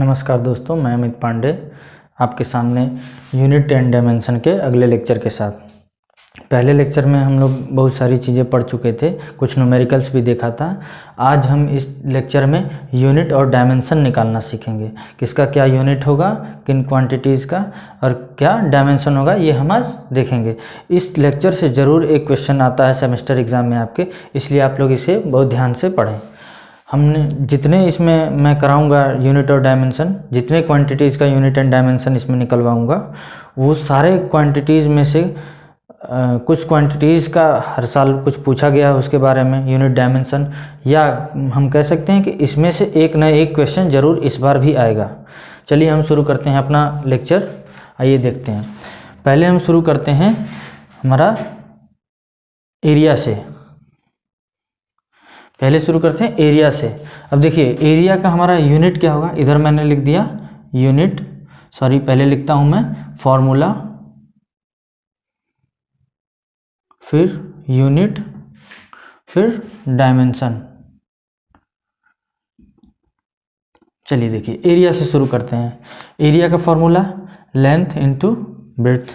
नमस्कार दोस्तों, मैं अमित पांडे आपके सामने यूनिट एंड डायमेंशन के अगले लेक्चर के साथ। पहले लेक्चर में हम लोग बहुत सारी चीज़ें पढ़ चुके थे, कुछ न्यूमेरिकल्स भी देखा था। आज हम इस लेक्चर में यूनिट और डायमेंशन निकालना सीखेंगे। किसका क्या यूनिट होगा, किन क्वांटिटीज़ का, और क्या डायमेंशन होगा, ये हम आज देखेंगे। इस लेक्चर से ज़रूर एक क्वेश्चन आता है सेमेस्टर एग्ज़ाम में आपके, इसलिए आप लोग इसे बहुत ध्यान से पढ़ें। हमने जितने इसमें मैं कराऊंगा यूनिट और डायमेंशन, जितने क्वांटिटीज़ का यूनिट एंड डायमेंशन इसमें निकलवाऊंगा, वो सारे क्वांटिटीज़ में से कुछ क्वांटिटीज़ का हर साल कुछ पूछा गया है उसके बारे में, यूनिट डायमेंशन, या हम कह सकते हैं कि इसमें से एक न एक क्वेश्चन ज़रूर इस बार भी आएगा। चलिए हम शुरू करते हैं अपना लेक्चर। आइए देखते हैं। पहले हम शुरू करते हैं हमारा एरिया से। एरिया से। अब देखिए एरिया का हमारा यूनिट क्या होगा, इधर मैंने लिख दिया यूनिट, पहले लिखता हूं मैं फॉर्मूला, फिर यूनिट, फिर डायमेंशन। चलिए देखिए एरिया से शुरू करते हैं। एरिया का फॉर्मूला लेंथ इंटू ब्रेड्थ,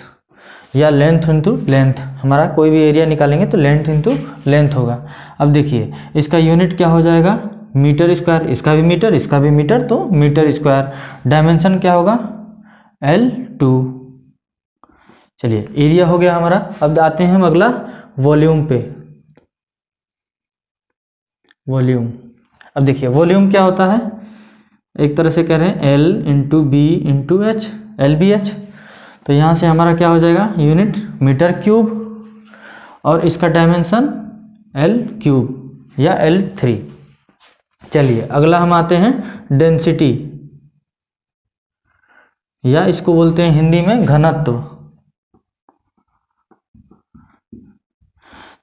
या लेंथ इंटू लेंथ। हमारा कोई भी एरिया निकालेंगे तो लेंथ इंटू लेंथ होगा। अब देखिए इसका यूनिट क्या हो जाएगा, मीटर स्क्वायर। इसका भी मीटर, इसका भी मीटर, तो मीटर स्क्वायर। डायमेंशन क्या होगा, L2। चलिए एरिया हो गया हमारा। अब आते हैं हम अगला वॉल्यूम पे। वॉल्यूम, अब देखिए वॉल्यूम क्या होता है, एक तरह से कह रहे हैं L into B into H, LBH। तो यहाँ से हमारा क्या हो जाएगा, यूनिट मीटर क्यूब, और इसका डायमेंशन L³ या L3। चलिए अगला हम आते हैं डेंसिटी, या इसको बोलते हैं हिंदी में घनत्व।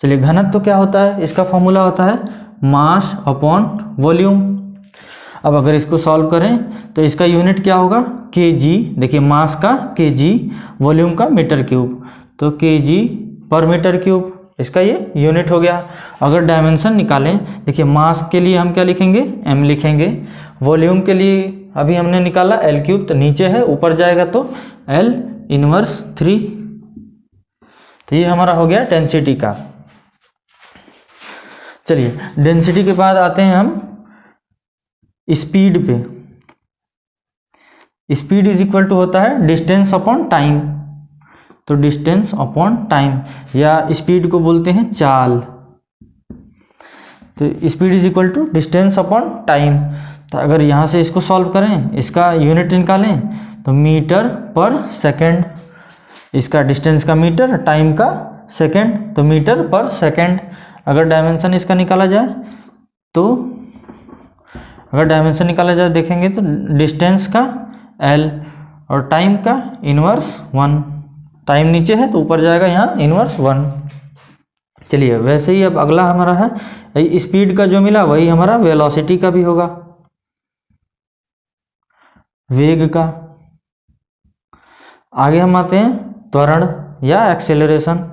चलिए घनत्व क्या होता है, इसका फॉर्मूला होता है मास अपॉन वॉल्यूम। अब अगर इसको सॉल्व करें तो इसका यूनिट क्या होगा, kg। देखिए मास का kg, वॉल्यूम का मीटर क्यूब, तो kg पर मीटर क्यूब, इसका ये यूनिट हो गया। अगर डायमेंशन निकालें, देखिए मास के लिए हम क्या लिखेंगे, m लिखेंगे। वॉल्यूम के लिए अभी हमने निकाला L3, तो नीचे है, ऊपर जाएगा तो L−3। तो ये हमारा हो गया डेंसिटी का। चलिए डेंसिटी के बाद आते हैं हम स्पीड पे। स्पीड इज इक्वल टू होता है डिस्टेंस अपॉन टाइम, तो डिस्टेंस अपॉन टाइम, या स्पीड को बोलते हैं चाल। तो speed is equal to distance upon time. तो अगर यहाँ से इसको सॉल्व करें, इसका यूनिट निकालें, तो मीटर पर सेकेंड। इसका डिस्टेंस का मीटर, टाइम का सेकेंड, तो मीटर पर सेकेंड। अगर डायमेंशन इसका निकाला जाए तो, देखेंगे तो डिस्टेंस का L और टाइम का -1। टाइम नीचे है तो ऊपर जाएगा यहाँ -1। चलिए वैसे ही अब अगला हमारा है स्पीड का, जो मिला वही हमारा वेलोसिटी का भी होगा, वेग का। आगे हम आते हैं त्वरण या एक्सेलरेशन,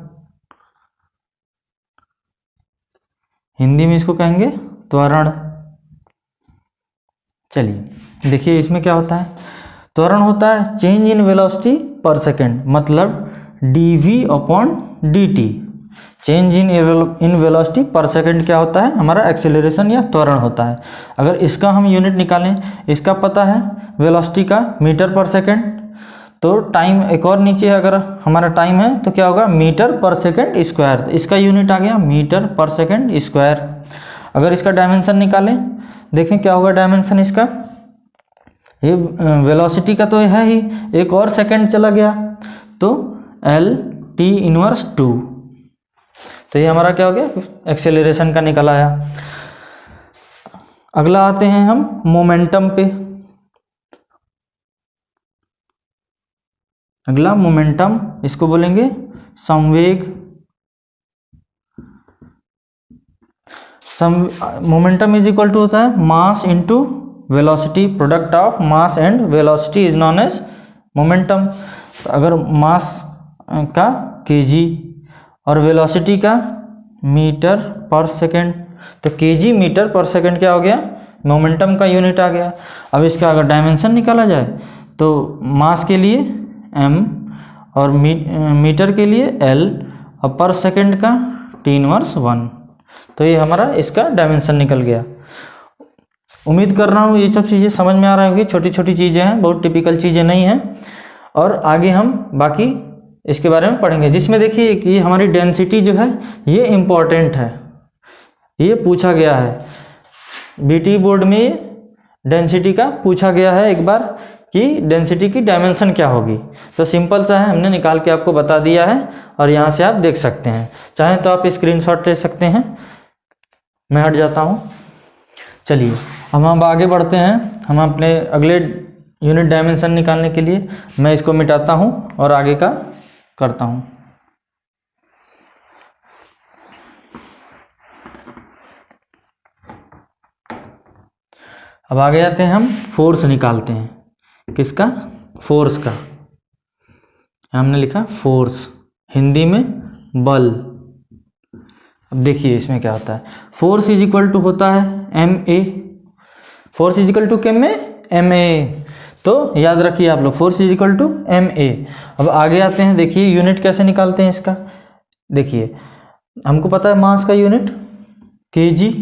हिंदी में इसको कहेंगे त्वरण। चलिए देखिए इसमें क्या होता है, त्वरण होता है चेंज इन वेलोसिटी पर सेकेंड, मतलब dv/dt। चेंज इन वेलोसिटी पर सेकेंड क्या होता है, हमारा एक्सेलरेशन या त्वरण होता है। अगर इसका हम यूनिट निकालें, इसका पता है वेलोसिटी का मीटर पर सेकेंड, तो टाइम एक और नीचे है, अगर हमारा टाइम है तो क्या होगा, मीटर पर सेकेंड स्क्वायर। तो इसका यूनिट आ गया मीटर पर सेकेंड स्क्वायर। अगर इसका डायमेंशन निकालें, देखें क्या होगा डायमेंशन इसका, ये वेलोसिटी का तो है ही, एक और सेकंड चला गया, तो L/T−2। तो ये हमारा क्या हो गया, एक्सेलरेशन का निकल आया। अगला आते हैं हम मोमेंटम पे। अगला मोमेंटम, इसको बोलेंगे संवेग। मोमेंटम इज इक्वल टू होता है mass into velocity, product of mass and velocity is known as momentum. तो अगर मास का kg और वेलोसिटी का मीटर पर सेकेंड, तो kg मीटर पर सेकेंड क्या हो गया, मोमेंटम का यूनिट आ गया। अब इसका अगर डायमेंशन निकाला जाए तो मास के लिए m और मीटर के लिए l और पर सेकंड का T−1। तो ये हमारा इसका डायमेंशन निकल गया। उम्मीद कर रहा हूँ ये सब चीज़ें समझ में आ रही होगी। छोटी छोटी चीज़ें हैं, बहुत टिपिकल चीज़ें नहीं हैं। और आगे हम बाकी इसके बारे में पढ़ेंगे, जिसमें देखिए कि हमारी डेंसिटी जो है ये इम्पॉर्टेंट है, ये पूछा गया है बीटी बोर्ड में। डेंसिटी का पूछा गया है एक बार कि डेंसिटी की डायमेंशन क्या होगी। तो सिंपल सा है, हमने निकाल के आपको बता दिया है और यहाँ से आप देख सकते हैं। चाहें तो आप स्क्रीनशॉट ले सकते हैं। मैं हट जाता हूँ। चलिए हम आगे बढ़ते हैं। हम अपने अगले यूनिट डायमेंशन निकालने के लिए मैं इसको मिटाता हूँ और आगे का करता हूँ। अब आगे आते हैं, हम फोर्स निकालते हैं। किसका? फोर्स का। हमने लिखा फोर्स, हिंदी में बल। अब देखिए इसमें क्या होता है। फोर्स इज इक्वल टू होता है ma। Force is equal to क्या में ma। तो याद रखिए आप लोग, force is equal to ma। अब आगे आते हैं, देखिए यूनिट कैसे निकालते हैं इसका। देखिए हमको पता है मास का यूनिट kg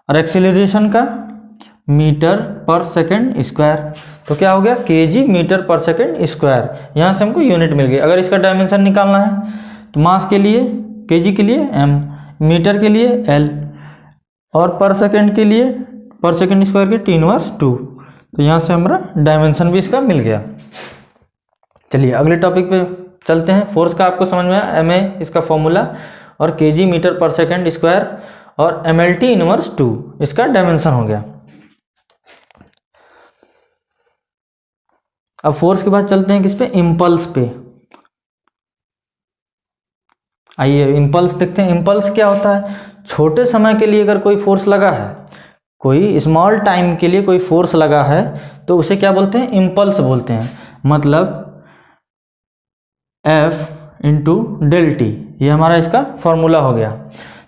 और एक्सेलरेशन का मीटर पर सेकंड स्क्वायर। तो क्या हो गया? kg मीटर पर सेकंड स्क्वायर। यहाँ से हमको यूनिट मिल गई। अगर इसका डायमेंशन निकालना है तो मास के लिए kg के लिए m, मीटर के लिए l और पर सेकंड के लिए पर सेकंड स्क्वायर के T−2। तो यहाँ से हमारा डायमेंशन भी इसका मिल गया। चलिए अगले टॉपिक पे चलते हैं। फोर्स का आपको समझ में आया, ma इसका फॉर्मूला और kg मीटर पर सेकंड स्क्वायर और mLT−2 इसका डायमेंशन हो गया। अब फोर्स के बाद चलते हैं किस पे? इम्पल्स पे। आइए इम्पल्स देखते हैं। इम्पल्स क्या होता है? छोटे समय के लिए अगर कोई फोर्स लगा है, कोई स्मॉल टाइम के लिए कोई फोर्स लगा है, तो उसे क्या बोलते हैं? इम्पल्स बोलते हैं। मतलब F इंटू डेल टी, ये हमारा इसका फॉर्मूला हो गया।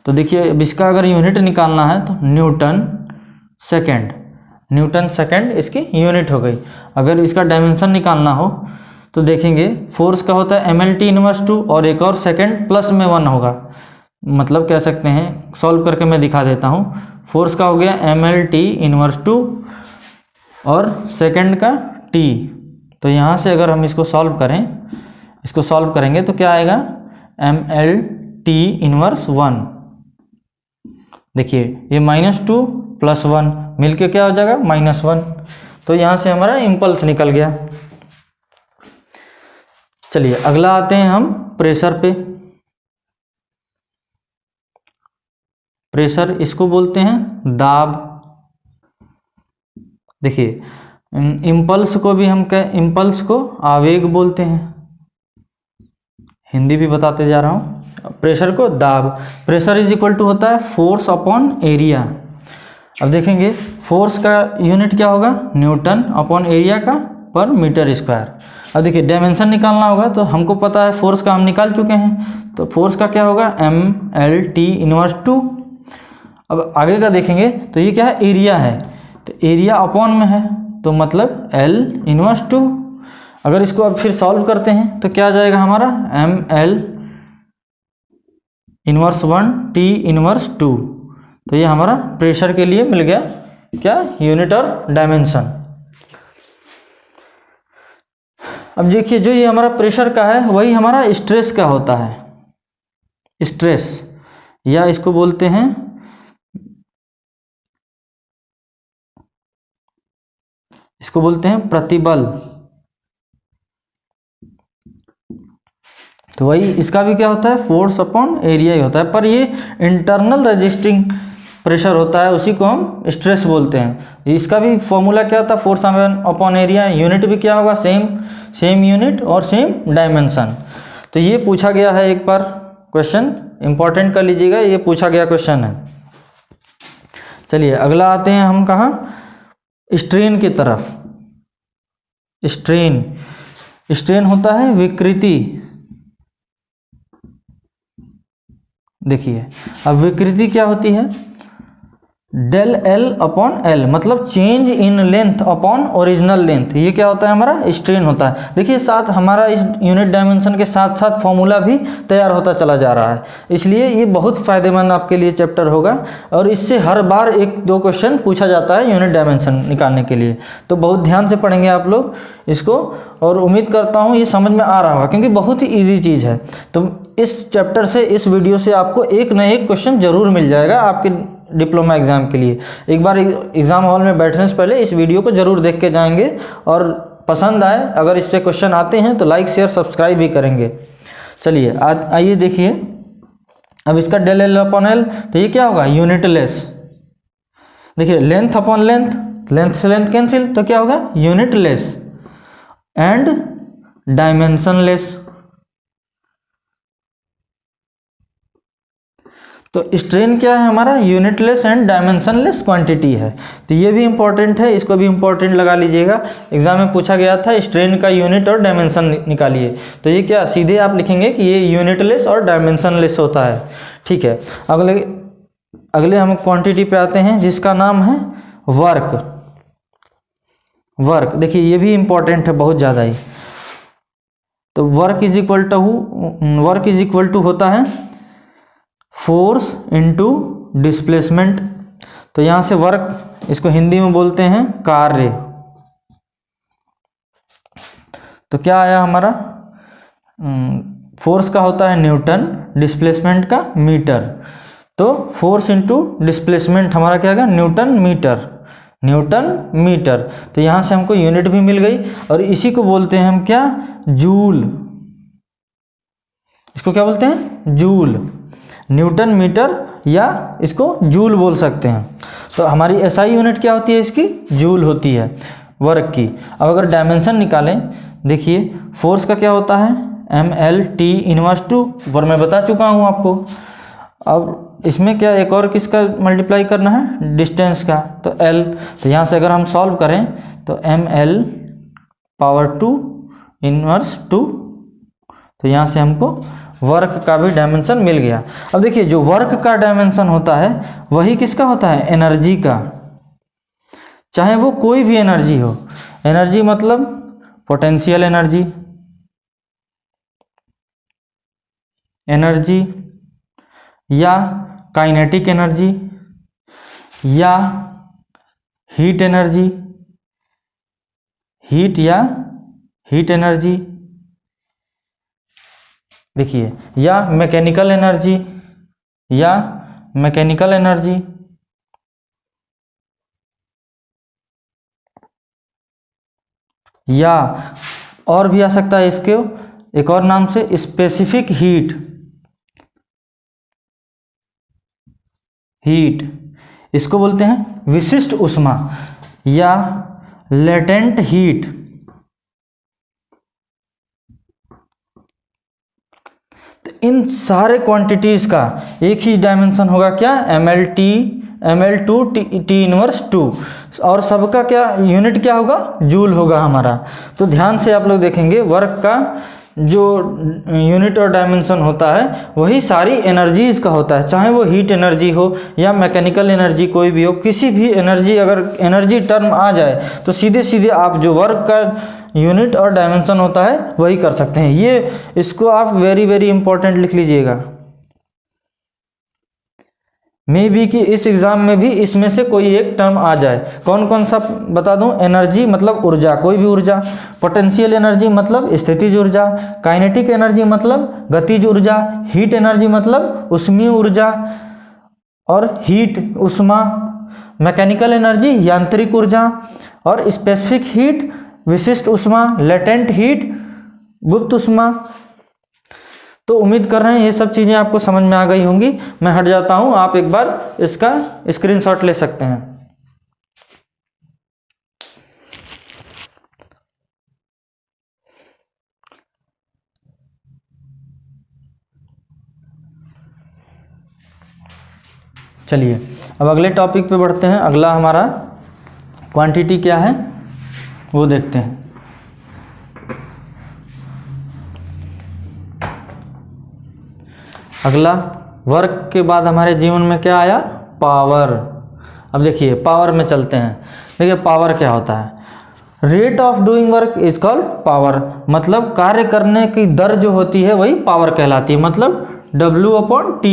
तो देखिए अब इसका अगर यूनिट निकालना है तो न्यूटन सेकेंड, न्यूटन सेकेंड इसकी यूनिट हो गई। अगर इसका डायमेंशन निकालना हो तो देखेंगे फोर्स का होता है mLT−2 और एक और सेकेंड प्लस में 1 होगा। मतलब कह सकते हैं, सॉल्व करके मैं दिखा देता हूँ। फोर्स का हो गया mLT−2 और सेकेंड का t। तो यहाँ से अगर हम इसको सॉल्व करें, इसको सॉल्व करेंगे तो क्या आएगा? mLT−1। देखिए ये -2 + 1 मिलके क्या हो जाएगा? -1। तो यहाँ से हमारा इम्पल्स निकल गया। चलिए अगला आते हैं हम प्रेशर पे। प्रेशर इसको बोलते हैं दाब। देखिए इम्पल्स को भी हम इम्पल्स को आवेग बोलते हैं, हिंदी भी बताते जा रहा हूँ। प्रेशर को दाब। प्रेशर इज इक्वल टू होता है फोर्स अपॉन एरिया। अब देखेंगे फोर्स का यूनिट क्या होगा? न्यूटन अपॉन एरिया का पर मीटर स्क्वायर। अब देखिए डायमेंशन निकालना होगा तो हमको पता है फोर्स का हम निकाल चुके हैं। तो फोर्स का क्या होगा? mLT−2। अब आगे का देखेंगे तो ये क्या है? एरिया है। तो एरिया अपॉन में है तो मतलब L−2। अगर इसको अब फिर सॉल्व करते हैं तो क्या आ जाएगा हमारा? mL−1 T−2। तो ये हमारा प्रेशर के लिए मिल गया क्या? यूनिट और डायमेंशन। अब देखिए जो ये हमारा प्रेशर का है वही हमारा स्ट्रेस का होता है। स्ट्रेस या इसको बोलते हैं प्रतिबल। तो वही इसका भी क्या होता है? फोर्स अपॉन एरिया ही होता है, पर ये इंटरनल रेजिस्टिंग प्रेशर होता है, उसी को हम स्ट्रेस बोलते हैं। इसका भी फॉर्मूला क्या होता है? Force upon area. यूनिट भी क्या होगा? सेम यूनिट और सेम डायमेंशन। तो ये पूछा गया है एक बार क्वेश्चन, इंपॉर्टेंट कर लीजिएगा, ये पूछा गया क्वेश्चन है। चलिए अगला आते हैं हम कहाँ? स्ट्रेन की तरफ। स्ट्रेन होता है विकृति। देखिए अब विकृति क्या होती है? डेल एल अपॉन एल मतलब change in length upon original length, ये क्या होता है हमारा स्ट्रेन होता है। देखिए साथ हमारा इस यूनिट डायमेंशन के साथ साथ फॉर्मूला भी तैयार होता चला जा रहा है, इसलिए ये बहुत फ़ायदेमंद आपके लिए चैप्टर होगा और इससे हर बार 1-2 क्वेश्चन पूछा जाता है यूनिट डायमेंशन निकालने के लिए। तो बहुत ध्यान से पढ़ेंगे आप लोग इसको और उम्मीद करता हूँ ये समझ में आ रहा होगा क्योंकि बहुत ही ईजी चीज़ है। तो इस चैप्टर से, इस वीडियो से आपको एक न एक क्वेश्चन जरूर मिल जाएगा आपके डिप्लोमा एग्ज़ाम के लिए। एक बार एग्ज़ाम हॉल में बैठने से पहले इस वीडियो को जरूर देख के जाएंगे और पसंद आए अगर इस पे क्वेश्चन आते हैं तो लाइक शेयर सब्सक्राइब भी करेंगे। चलिए आइए देखिए अब इसका डेल एल अपॉन एल, तो ये क्या होगा यूनिट लेस। देखिए लेंथ अपॉन लेंथ, लेंथ से लेंथ कैंसिल तो क्या होगा unit less and dimension less. तो स्ट्रेन क्या है हमारा यूनिटलेस एंड डायमेंशनलेस क्वांटिटी है। तो ये भी इंपॉर्टेंट है, इसको भी इंपॉर्टेंट लगा लीजिएगा। एग्जाम में पूछा गया था स्ट्रेन का यूनिट और डायमेंशन निकालिए, तो ये क्या सीधे आप लिखेंगे कि ये यूनिटलेस और डायमेंशनलेस होता है। ठीक है, अगले हम क्वांटिटी पे आते हैं जिसका नाम है वर्क। देखिए ये भी इंपॉर्टेंट है बहुत ज़्यादा ही। तो वर्क इज इक्वल टू होता है फोर्स इनटू डिस्प्लेसमेंट। तो यहाँ से वर्क, इसको हिंदी में बोलते हैं कार्य। तो क्या आया हमारा, फोर्स का होता है न्यूटन, डिस्प्लेसमेंट का मीटर। तो फोर्स इनटू डिस्प्लेसमेंट हमारा क्या आएगा न्यूटन मीटर। तो यहाँ से हमको यूनिट भी मिल गई और इसी को बोलते हैं हम क्या जूल। इसको क्या बोलते हैं जूल, न्यूटन मीटर या इसको जूल बोल सकते हैं। तो हमारी एसआई यूनिट क्या होती है इसकी जूल होती है वर्क की। अब अगर डायमेंशन निकालें, देखिए फोर्स का क्या होता है ML/T इनवर्स टू, ऊपर मैं बता चुका हूँ आपको। अब इसमें क्या एक और किसका मल्टीप्लाई करना है डिस्टेंस का, तो L। तो यहाँ से अगर हम सॉल्व करें तो ML/2 इनवर्स 2, तो यहाँ से हमको वर्क का भी डायमेंशन मिल गया। अब देखिए जो वर्क का डायमेंशन होता है वही किसका होता है एनर्जी का, चाहे वो कोई भी एनर्जी हो। एनर्जी मतलब पोटेंशियल एनर्जी या काइनेटिक एनर्जी या हीट एनर्जी, देखिए या मैकेनिकल एनर्जी या और भी आ सकता है इसके एक और नाम से स्पेसिफिक हीट। इसको बोलते हैं विशिष्ट ऊष्मा या लेटेंट हीट। तो इन सारे क्वांटिटीज का एक ही डायमेंशन होगा क्या ML/T इनवर्स 2 और सबका क्या यूनिट क्या होगा जूल होगा हमारा। तो ध्यान से आप लोग देखेंगे वर्क का जो यूनिट और डायमेंशन होता है वही सारी एनर्जीज का होता है, चाहे वो हीट एनर्जी हो या मैकेनिकल एनर्जी कोई भी हो। किसी भी एनर्जी अगर एनर्जी टर्म आ जाए तो सीधे सीधे आप जो वर्क का यूनिट और डायमेंशन होता है वही कर सकते हैं। ये इसको आप वेरी इंपॉर्टेंट लिख लीजिएगा। मे बी कि इस एग्जाम में भी इसमें से कोई एक टर्म आ जाए। कौन कौन सा बता दूं, एनर्जी मतलब ऊर्जा, कोई भी ऊर्जा, पोटेंशियल एनर्जी मतलब स्थितिज ऊर्जा, काइनेटिक एनर्जी मतलब गतिज ऊर्जा, हीट एनर्जी मतलब ऊष्मीय ऊर्जा और हीट ऊष्मा, मैकेनिकल एनर्जी यांत्रिक ऊर्जा और स्पेसिफिक हीट विशिष्ट ऊष्मा, लेटेंट हीट गुप्त ऊष्मा। तो उम्मीद कर रहे हैं ये सब चीज़ें आपको समझ में आ गई होंगी। मैं हट जाता हूं, आप एक बार इसका स्क्रीनशॉट ले सकते हैं। चलिए अब अगले टॉपिक पे बढ़ते हैं। अगला हमारा क्वांटिटी क्या है वो देखते हैं। अगला वर्क के बाद हमारे जीवन में क्या आया पावर। अब देखिए पावर में चलते हैं। देखिए पावर क्या होता है, rate of doing work is called power, मतलब कार्य करने की दर जो होती है वही पावर कहलाती है, मतलब W/T,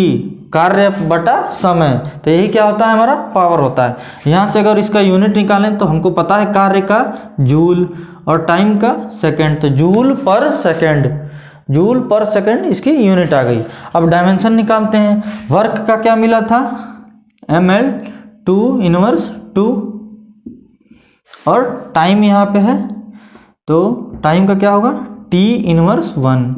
कार्य बटा समय, तो यही क्या होता है हमारा पावर होता है। यहाँ से अगर इसका यूनिट निकालें तो हमको पता है कार्य का जूल और टाइम का सेकंड, तो जूल पर सेकंड इसकी यूनिट आ गई। अब डायमेंशन निकालते हैं, वर्क का क्या मिला था ml/2 और टाइम यहाँ पे है तो टाइम का क्या होगा T−1।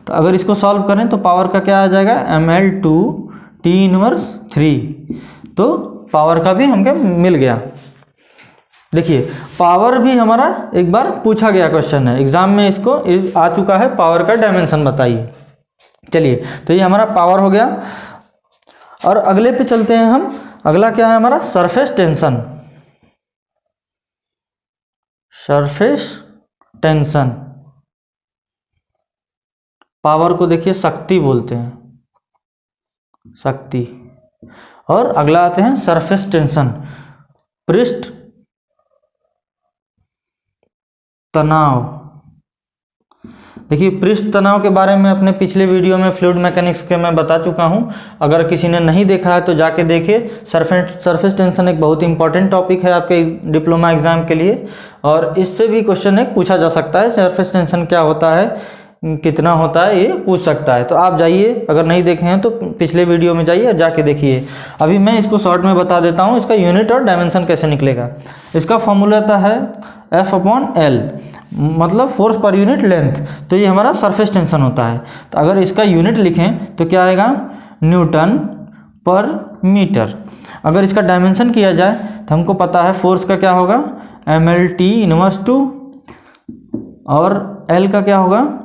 तो अगर इसको सॉल्व करें तो पावर का क्या आ जाएगा ml/2T−3, तो पावर का भी हमको मिल गया। देखिए पावर भी हमारा एक बार पूछा गया क्वेश्चन है एग्जाम में, इसको आ चुका है, पावर का डायमेंशन बताइए। चलिए तो ये हमारा पावर हो गया। और अगले पे चलते हैं हम, अगला क्या है हमारा सरफेस टेंशन। पावर को देखिए शक्ति बोलते हैं, शक्ति। और अगला आते हैं सरफेस टेंशन, पृष्ठ तनाव। देखिए पृष्ठ तनाव के बारे में अपने पिछले वीडियो में फ्लूइड मैकेनिक्स के मैं बता चुका हूं, अगर किसी ने नहीं देखा है तो जाके देखिए। सरफेस टेंशन एक बहुत इंपॉर्टेंट टॉपिक है आपके डिप्लोमा एग्जाम के लिए, और इससे भी क्वेश्चन एक पूछा जा सकता है, सरफेस टेंशन क्या होता है, कितना होता है, ये पूछ सकता है। तो आप जाइए, अगर नहीं देखे हैं तो पिछले वीडियो में जाइए और जाके देखिए। अभी मैं इसको शॉर्ट में बता देता हूँ, इसका यूनिट और डायमेंशन कैसे निकलेगा। इसका फॉर्मूला है F/L, मतलब फोर्स पर यूनिट लेंथ, तो ये हमारा सरफेस टेंशन होता है। तो अगर इसका यूनिट लिखें तो क्या आएगा N/मीटर। अगर इसका डायमेंशन किया जाए तो हमको पता है फोर्स का क्या होगा mL/T−2, और L का क्या होगा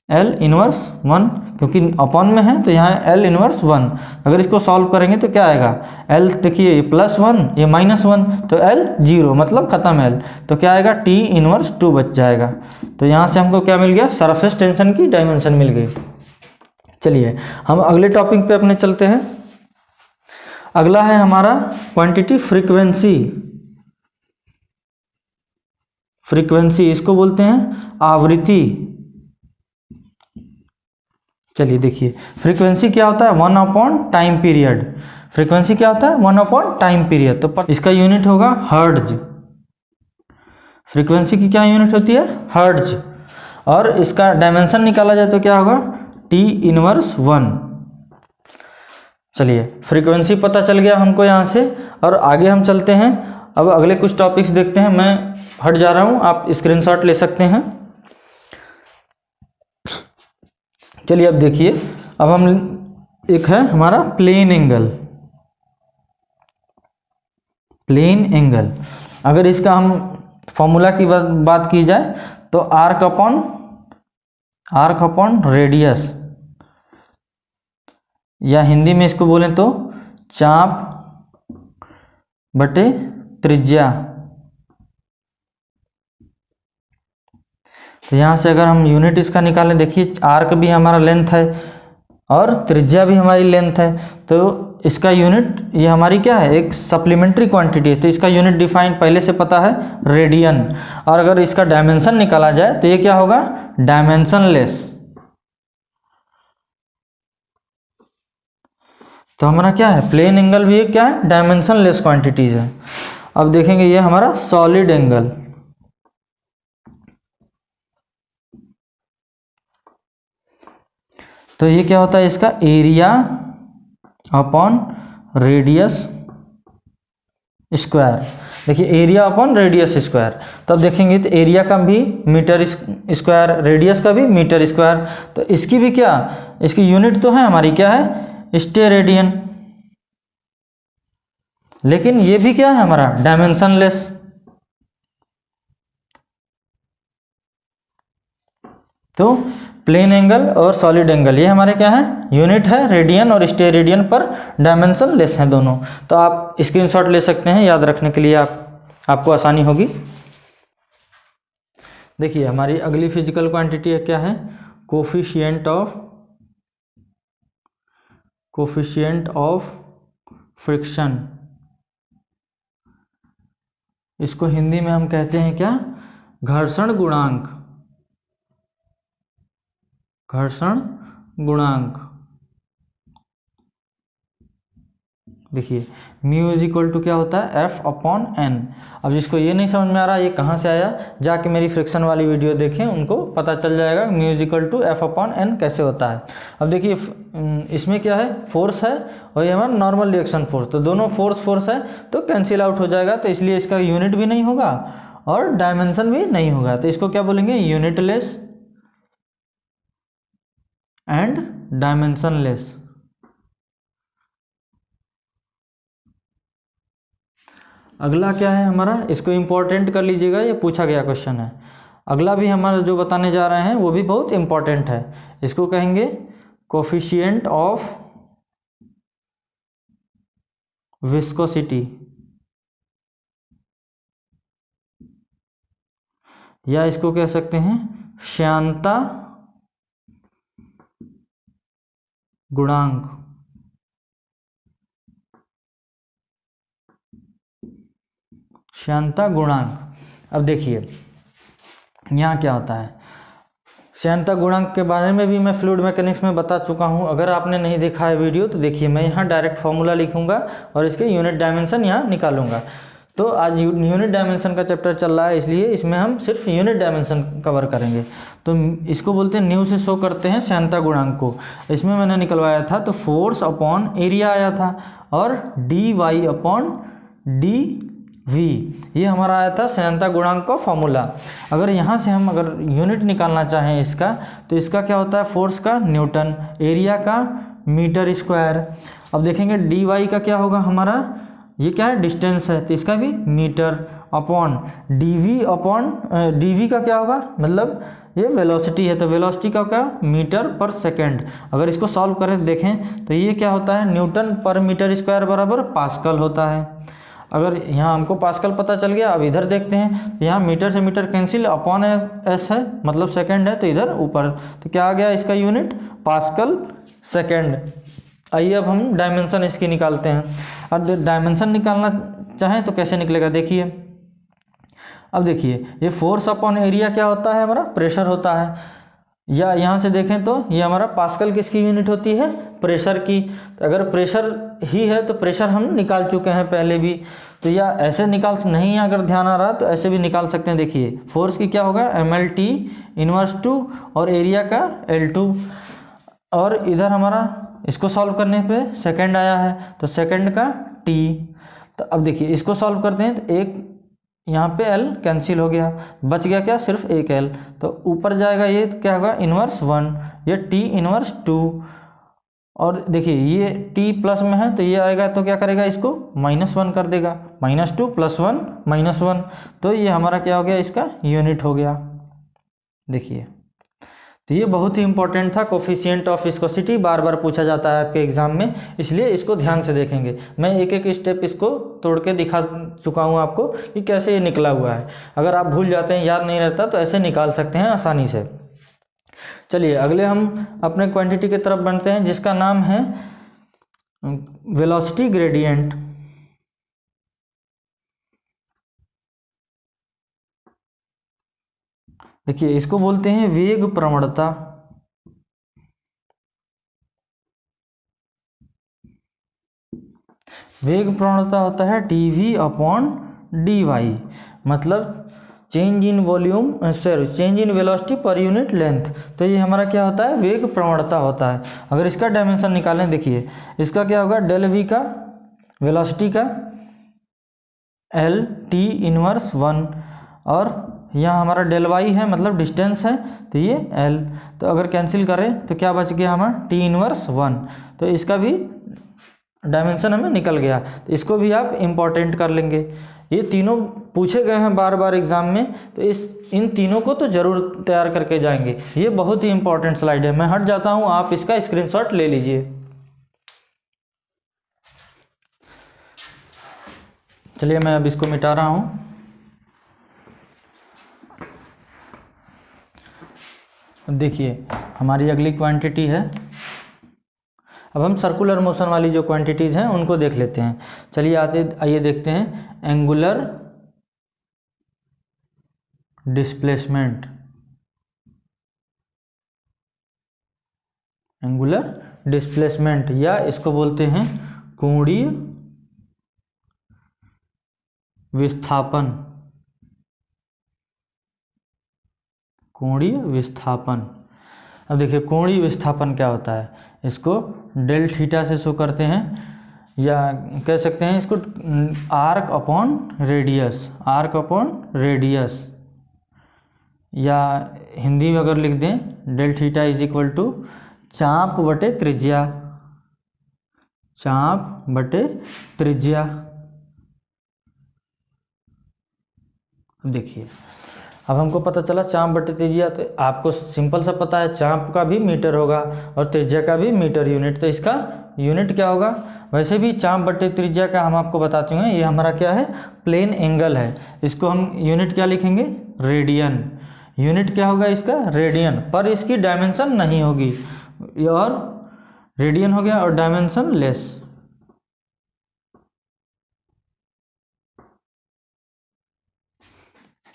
L−1, क्योंकि अपॉन में है तो यहाँ L−1। अगर इसको सॉल्व करेंगे तो क्या आएगा L, देखिए ये +1 ये -1, तो L 0 मतलब खत्म L, तो क्या आएगा T−2 बच जाएगा। तो यहाँ से हमको क्या मिल गया, सरफेस टेंशन की डायमेंशन मिल गई। चलिए हम अगले टॉपिक पे अपने चलते हैं। अगला है हमारा क्वांटिटी फ्रीक्वेंसी, इसको बोलते हैं आवृत्ति। चलिए देखिए फ्रीक्वेंसी क्या होता है 1/टाइम पीरियड। फ्रीक्वेंसी क्या होता है 1/टाइम पीरियड, तो इसका यूनिट होगा हर्ट्ज। फ्रीक्वेंसी की क्या यूनिट होती है हर्ट्ज, और इसका डायमेंशन निकाला जाए तो क्या होगा T−1। चलिए फ्रीक्वेंसी पता चल गया हमको यहाँ से, और आगे हम चलते हैं। अब अगले कुछ टॉपिक्स देखते हैं, मैं हट जा रहा हूँ, आप स्क्रीनशॉट ले सकते हैं। चलिए अब देखिए, अब हम एक है हमारा प्लेन एंगल। अगर इसका हम फॉर्मूला की बात की जाए तो आर्क अपॉन रेडियस, या हिंदी में इसको बोलें तो चाप बटे त्रिज्या। तो यहाँ से अगर हम यूनिट इसका निकालें, देखिए आर्क भी हमारा लेंथ है और त्रिज्या भी हमारी लेंथ है, तो इसका यूनिट ये हमारी क्या है एक सप्लीमेंट्री क्वांटिटी है, तो इसका यूनिट डिफाइन पहले से पता है रेडियन। और अगर इसका डायमेंशन निकाला जाए तो ये क्या होगा डायमेंशनलेस। तो हमारा क्या है प्लेन एंगल भी क्या है डायमेंशनलेस क्वांटिटीज है। अब देखेंगे ये हमारा सॉलिड एंगल। तो ये क्या होता है इसका एरिया अपॉन रेडियस स्क्वायर। देखिए एरिया अपॉन रेडियस स्क्वायर, तब देखेंगे तो एरिया का भी मीटर स्क्वायर, रेडियस का भी मीटर स्क्वायर। तो इसकी भी क्या, इसकी यूनिट तो है हमारी क्या है स्टेरेडियन, लेकिन ये भी क्या है हमारा डायमेंशनलेस। तो प्लेन एंगल और सॉलिड एंगल ये हमारे क्या है यूनिट है रेडियन, और स्टेरेडियन पर डायमेंशन लेस हैं दोनों। तो आप स्क्रीनशॉट ले सकते हैं, याद रखने के लिए आपको आसानी होगी। देखिए हमारी अगली फिजिकल क्वांटिटी क्या है कोफिशिएंट ऑफ फ्रिक्शन। इसको हिंदी में हम कहते हैं क्या, घर्षण गुणांक। घर्षण गुणांक। देखिए म्यू इज इक्वल टू क्या होता है, एफ अपॉन एन। अब जिसको ये नहीं समझ में आ रहा ये कहाँ से आया, जाके मेरी फ्रिक्शन वाली वीडियो देखें, उनको पता चल जाएगा mu is equal to F upon N कैसे होता है। अब देखिए इसमें क्या है, फोर्स है और ये हमारा नॉर्मल रिएक्शन फोर्स, तो दोनों फोर्स है तो कैंसिल आउट हो जाएगा, तो इसलिए इसका यूनिट भी नहीं होगा और डायमेंशन भी नहीं होगा, तो इसको क्या बोलेंगे, यूनिटलेस एंड डायमेंशनलेस। अगला क्या है हमारा, इसको इम्पोर्टेंट कर लीजिएगा, ये पूछा गया क्वेश्चन है। अगला भी हमारा जो बताने जा रहे हैं वो भी बहुत इम्पोर्टेंट है, इसको कहेंगे कोफिशिएंट ऑफ विस्कोसिटी, या इसको कह सकते हैं श्यानता गुणांक। श्यानता गुणांक। अब देखिए यहाँ क्या होता है, श्यानता गुणांक के बारे में भी मैं फ्लूइड मैकेनिक्स में बता चुका हूँ, अगर आपने नहीं देखा है वीडियो तो देखिए, मैं यहाँ डायरेक्ट फॉर्मूला लिखूंगा और इसके यूनिट डायमेंशन यहाँ निकालूंगा। तो आज यूनिट डायमेंशन का चैप्टर चल रहा है, इसलिए इसमें हम सिर्फ यूनिट डायमेंशन कवर करेंगे। तो इसको बोलते हैं, न्यू से शो करते हैं श्यानता गुणांक को। इसमें मैंने निकलवाया था तो फोर्स अपॉन एरिया आया था और D Y upon D V, ये हमारा आया था श्यानता गुणांक का फॉर्मूला। अगर यहाँ से हम अगर यूनिट निकालना चाहें इसका, तो इसका क्या होता है, फोर्स का न्यूटन, एरिया का मीटर स्क्वायर। अब देखेंगे डी वाई का क्या होगा हमारा, ये क्या है, डिस्टेंस है, तो इसका भी metre upon DV upon DV का क्या होगा, मतलब ये वेलोसिटी है, तो वेलोसिटी का क्या, मीटर पर सेकेंड। अगर इसको सॉल्व करें देखें तो ये क्या होता है, न्यूटन पर मीटर स्क्वायर बराबर पास्कल होता है। अगर यहाँ हमको पास्कल पता चल गया, अब इधर देखते हैं तो यहाँ मीटर से मीटर कैंसिल, अपॉन एस है मतलब सेकंड है, तो इधर ऊपर तो क्या आ गया इसका यूनिट, पास्कल सेकंड। आइए अब हम डायमेंशन इसकी निकालते हैं। अब डायमेंशन निकालना चाहें तो कैसे निकलेगा, देखिए। अब देखिए ये फोर्स अपॉन एरिया क्या होता है, हमारा प्रेशर होता है, या यहाँ से देखें तो ये हमारा पास्कल किसकी यूनिट होती है, प्रेशर की। तो अगर प्रेशर ही है तो प्रेशर हम निकाल चुके हैं पहले भी, तो या ऐसे निकाल नहीं, अगर ध्यान आ रहा तो ऐसे भी निकाल सकते हैं। देखिए फोर्स की क्या होगा, MLT इनवर्स 2 और एरिया का L2, और इधर हमारा इसको सॉल्व करने पे सेकंड आया है तो सेकंड का T। तो अब देखिए इसको सॉल्व करते हैं तो एक यहाँ पे L कैंसिल हो गया, बच गया क्या, सिर्फ एक L, तो ऊपर जाएगा ये तो क्या होगा, इनवर्स 1, ये T इनवर्स 2, और देखिए ये T प्लस में है तो ये आएगा तो क्या करेगा, इसको -1 कर देगा, -2 + 1 -1, तो ये हमारा क्या हो गया, इसका यूनिट हो गया। देखिए तो ये बहुत ही इंपॉर्टेंट था, कोफिशिएंट ऑफ विस्कोसिटी बार बार पूछा जाता है आपके एग्जाम में, इसलिए इसको ध्यान से देखेंगे। मैं एक एक स्टेप इसको तोड़ के दिखा चुका हूँ आपको कि कैसे ये निकला हुआ है। अगर आप भूल जाते हैं, याद नहीं रहता, तो ऐसे निकाल सकते हैं आसानी से। चलिए अगले हम अपने क्वांटिटी की तरफ बढ़ते हैं, जिसका नाम है वेलोसिटी ग्रेडियंट। देखिए इसको बोलते हैं वेग प्रवणता। वेग प्रवणता होता है dV/dy, मतलब change in volume, sorry change in velocity per unit length. तो ये हमारा क्या होता है, वेग प्रवणता होता है। अगर इसका डायमेंशन निकालें, देखिए इसका क्या होगा, डेल वी का, वेलोसिटी का L T इनवर्स 1, और यहाँ हमारा डेल वाई है मतलब डिस्टेंस है, तो ये L। तो अगर कैंसिल करें तो क्या बच गया हमारा, T इनवर्स 1, तो इसका भी डायमेंशन हमें निकल गया। तो इसको भी आप इम्पोर्टेंट कर लेंगे, ये तीनों पूछे गए हैं बार बार एग्जाम में, तो इन तीनों को तो जरूर तैयार करके जाएंगे। ये बहुत ही इंपॉर्टेंट स्लाइड है, मैं हट जाता हूँ, आप इसका स्क्रीनशॉट ले लीजिए। चलिए मैं अब इसको मिटा रहा हूँ। देखिए हमारी अगली क्वांटिटी है, अब हम सर्कुलर मोशन वाली जो क्वांटिटीज़ हैं उनको देख लेते हैं। चलिए आइए देखते हैं, एंगुलर डिस्प्लेसमेंट, एंगुलर डिस्प्लेसमेंट, या इसको बोलते हैं कोणीय विस्थापन, कोणीय विस्थापन। अब देखिए कोणीय विस्थापन क्या होता है, इसको डेल थीटा से शो करते हैं, या कह सकते हैं इसको arc upon radius, arc upon radius, या हिंदी में अगर लिख दें del theta is equal to चाप बटे त्रिज्या, चाप बटे त्रिज्या। देखिए अब हमको पता चला चाप बटे त्रिज्या, तो आपको सिंपल सा पता है चाप का भी मीटर होगा और त्रिज्या का भी मीटर यूनिट, तो इसका यूनिट क्या होगा। वैसे भी चाप बटे त्रिज्या का हम आपको बताते हैं, ये हमारा क्या है, प्लेन एंगल है, इसको हम यूनिट क्या लिखेंगे, रेडियन। यूनिट क्या होगा इसका, रेडियन, पर इसकी डायमेंशन नहीं होगी, और रेडियन हो गया और डायमेंशन लेस।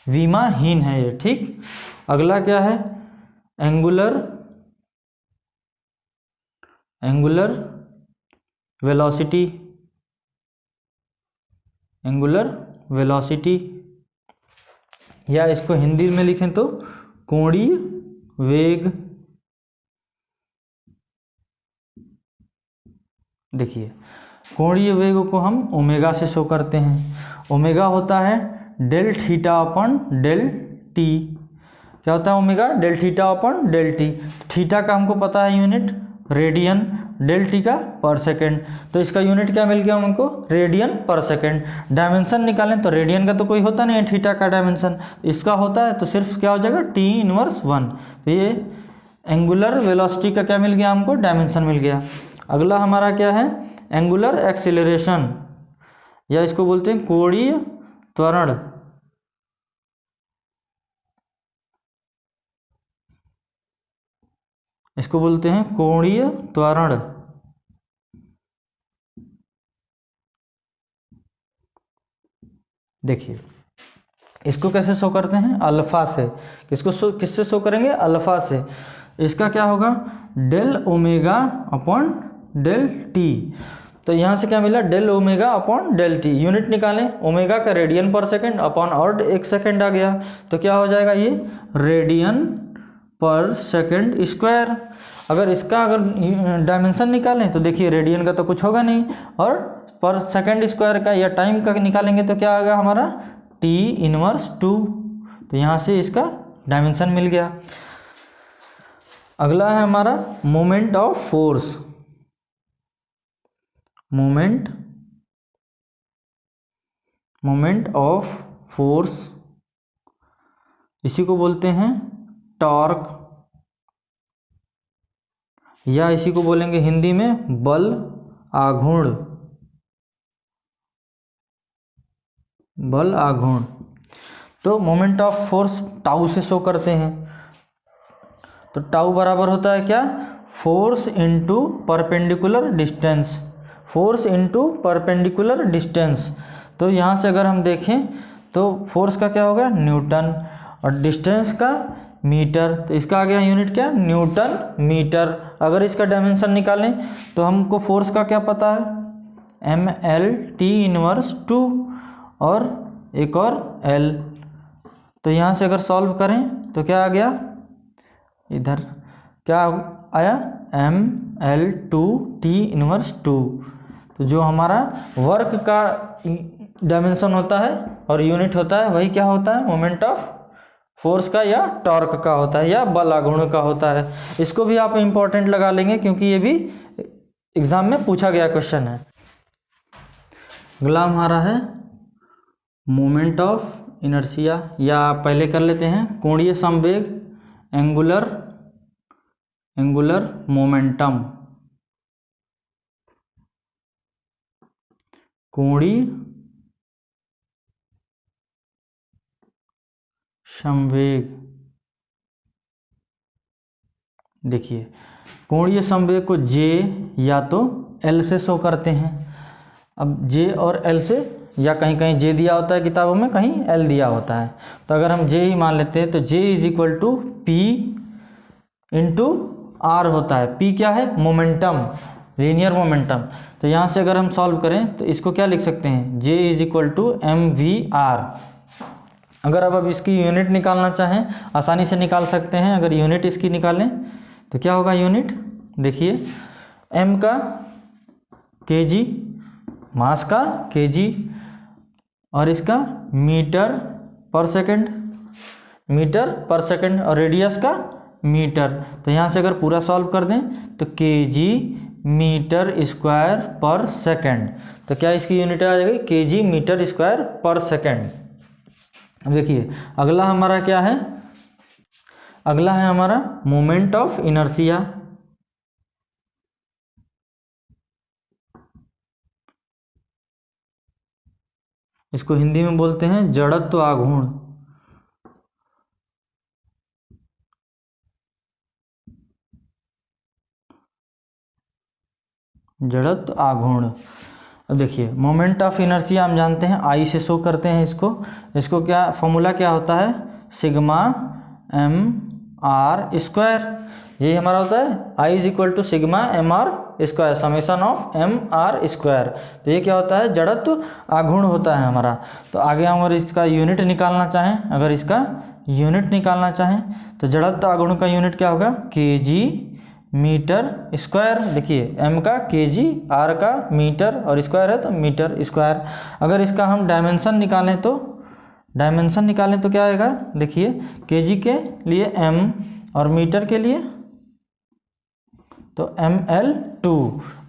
विमाहीन है ये, ठीक। अगला क्या है, एंगुलर वेलोसिटी, एंगुलर वेलोसिटी, या इसको हिंदी में लिखें तो कोणीय वेग। देखिए कोणीय वेग को हम ओमेगा से शो करते हैं, ओमेगा होता है डेल थीटा अपन डेल टी। क्या होता है ओमेगा, डेल थीटा अपन डेल टी। थीटा का हमको पता है यूनिट रेडियन, डेल टी का पर सेकेंड, तो इसका यूनिट क्या मिल गया हमको, रेडियन पर सेकेंड। डायमेंशन निकालें तो रेडियन का तो कोई होता नहीं है थीटा का डायमेंशन, इसका होता है, तो सिर्फ क्या हो जाएगा टी इनवर्स 1। तो ये एंगुलर वेलोसिटी का क्या मिल गया हमको, डायमेंशन मिल गया। अगला हमारा क्या है, एंगुलर एक्सीलरेशन, या इसको बोलते हैं कोणीय त्वरण। इसको बोलते हैं कोणीय त्वरण। देखिए इसको कैसे शो करते हैं, अल्फा से। किससे शो करेंगे, अल्फा से। इसका क्या होगा, del omega upon del T. तो यहाँ से क्या मिला, del omega upon del T. Unit निकालें, ओमेगा का रेडियन पर सेकेंड अपॉन और एक सेकेंड आ गया, तो क्या हो जाएगा ये रेडियन पर सेकेंड स्क्वायर। अगर इसका डायमेंशन निकालें तो देखिए रेडियन का तो कुछ होगा नहीं, और पर सेकेंड स्क्वायर का या टाइम का निकालेंगे तो क्या आएगा हमारा, टी इनवर्स 2। तो यहाँ से इसका डायमेंशन मिल गया। अगला है हमारा moment of force, moment of force, इसी को बोलते हैं टॉर्क, या इसी को बोलेंगे हिंदी में बल आघूर्ण, बल आघूर्ण। तो मोमेंट ऑफ फोर्स टाउ से शो करते हैं, तो टाउ बराबर होता है क्या, force into perpendicular distance, force into perpendicular distance. तो यहाँ से अगर हम देखें तो फोर्स का क्या होगा, न्यूटन, और डिस्टेंस का मीटर, तो इसका आ गया यूनिट क्या, न्यूटन मीटर। अगर इसका डायमेंशन निकालें तो हमको फोर्स का क्या पता है, एम एल टी इनवर्स 2, और एक और एल। तो यहाँ से अगर सॉल्व करें तो क्या आ गया, इधर क्या आया, M L two T inverse 2। तो जो हमारा वर्क का डायमेंशन होता है और यूनिट होता है वही क्या होता है, मोमेंट ऑफ फोर्स का या टॉर्क का होता है या बल आघूर्ण का होता है। इसको भी आप इंपॉर्टेंट लगा लेंगे क्योंकि ये भी एग्जाम में पूछा गया क्वेश्चन है। अगला हमारा है मोमेंट ऑफ इनर्शिया, या पहले कर लेते हैं कोणीय संवेग, एंगुलर मोमेंटम, कोणीय संवेग। देखिए कोणीय संवेग को जे या तो एल से शो करते हैं। अब जे और एल से या कहीं कहीं जे दिया होता है किताबों में, कहीं एल दिया होता है। तो अगर हम जे ही मान लेते हैं तो J is equal to P into R होता है। पी क्या है? Momentum, linear momentum. तो यहाँ से अगर हम सॉल्व करें तो इसको क्या लिख सकते हैं? J is equal to M V R. अगर अब इसकी यूनिट निकालना चाहें आसानी से निकाल सकते हैं। अगर यूनिट इसकी निकालें तो क्या होगा यूनिट? देखिए m का kg, मास का kg, और इसका मीटर पर सेकंड, मीटर पर सेकंड, और रेडियस का मीटर। तो यहाँ से अगर पूरा सॉल्व कर दें तो kg मीटर स्क्वायर पर सेकंड। तो क्या इसकी यूनिट आ जाएगी? kg मीटर स्क्वायर पर सेकंड। अब देखिए अगला हमारा क्या है? अगला है हमारा मोमेंट ऑफ इनर्शिया। इसको हिंदी में बोलते हैं जड़त्व आघूर्ण। जड़त्व आघूर्ण। अब देखिए मोमेंट ऑफ इनर्शिया हम जानते हैं आई से शो करते हैं इसको क्या फॉर्मूला क्या होता है? Sigma M R square. यही हमारा होता है I is equal to sigma M R square, summation of M R square. तो ये क्या होता है? जड़त्व आघूर्ण होता है हमारा। तो आगे हम अगर इसका यूनिट निकालना चाहें, अगर इसका यूनिट निकालना चाहें तो जड़त्व आघूर्ण का यूनिट क्या होगा? kg metre square. देखिए m का kg, r का मीटर, और स्क्वायर है तो मीटर स्क्वायर। अगर इसका हम डायमेंशन निकालें तो क्या आएगा? देखिए kg के लिए m और मीटर के लिए तो ml2।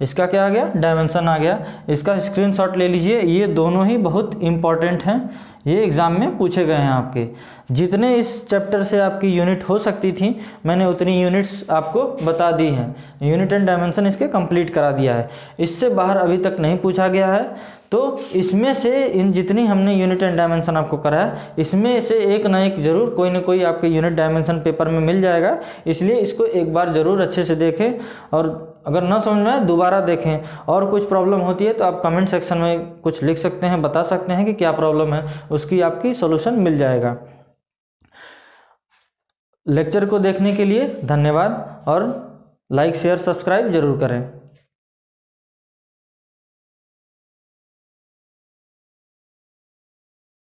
इसका क्या आ गया? डायमेंशन आ गया। इसका स्क्रीनशॉट ले लीजिए। ये दोनों ही बहुत इम्पॉर्टेंट हैं, ये एग्ज़ाम में पूछे गए हैं आपके। जितने इस चैप्टर से आपकी यूनिट हो सकती थी मैंने उतनी यूनिट्स आपको बता दी हैं। यूनिट एंड डायमेंशन इसके कंप्लीट करा दिया है। इससे बाहर अभी तक नहीं पूछा गया है। तो इसमें से इन जितनी हमने यूनिट एंड डायमेंशन आपको कराया, इसमें से एक ना एक जरूर कोई ना कोई आपके यूनिट डायमेंशन पेपर में मिल जाएगा। इसलिए इसको एक बार ज़रूर अच्छे से देखें, और अगर ना समझ में आए दोबारा देखें। और कुछ प्रॉब्लम होती है तो आप कमेंट सेक्शन में कुछ लिख सकते हैं, बता सकते हैं कि क्या प्रॉब्लम है, उसकी आपकी सॉल्यूशन मिल जाएगा। लेक्चर को देखने के लिए धन्यवाद, और लाइक शेयर सब्सक्राइब जरूर करें।